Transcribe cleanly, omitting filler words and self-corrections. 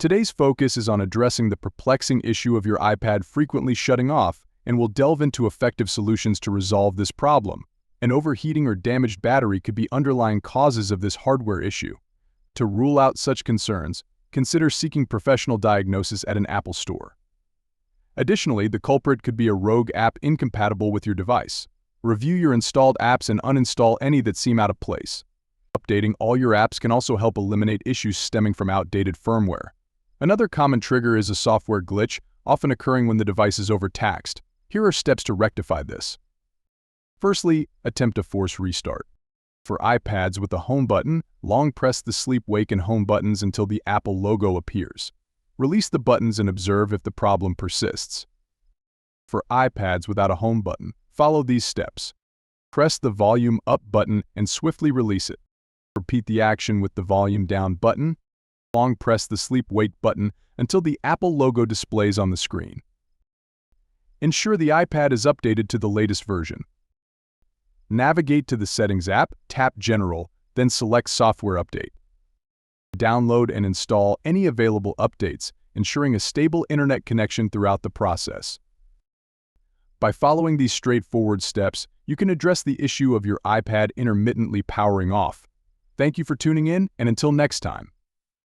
Today's focus is on addressing the perplexing issue of your iPad frequently shutting off, and we'll delve into effective solutions to resolve this problem. An overheating or damaged battery could be underlying causes of this hardware issue. To rule out such concerns, consider seeking professional diagnosis at an Apple store. Additionally, the culprit could be a rogue app incompatible with your device. Review your installed apps and uninstall any that seem out of place. Updating all your apps can also help eliminate issues stemming from outdated firmware. Another common trigger is a software glitch, often occurring when the device is overtaxed. Here are steps to rectify this. Firstly, attempt a force restart. For iPads with a home button, long press the sleep, wake, and home buttons until the Apple logo appears. Release the buttons and observe if the problem persists. For iPads without a home button, follow these steps. Press the volume up button and swiftly release it. Repeat the action with the volume down button. Long press the sleep wake button until the Apple logo displays on the screen. Ensure the iPad is updated to the latest version. Navigate to the Settings app, tap General, then select Software Update. Download and install any available updates, ensuring a stable internet connection throughout the process. By following these straightforward steps, you can address the issue of your iPad intermittently powering off. Thank you for tuning in, and until next time.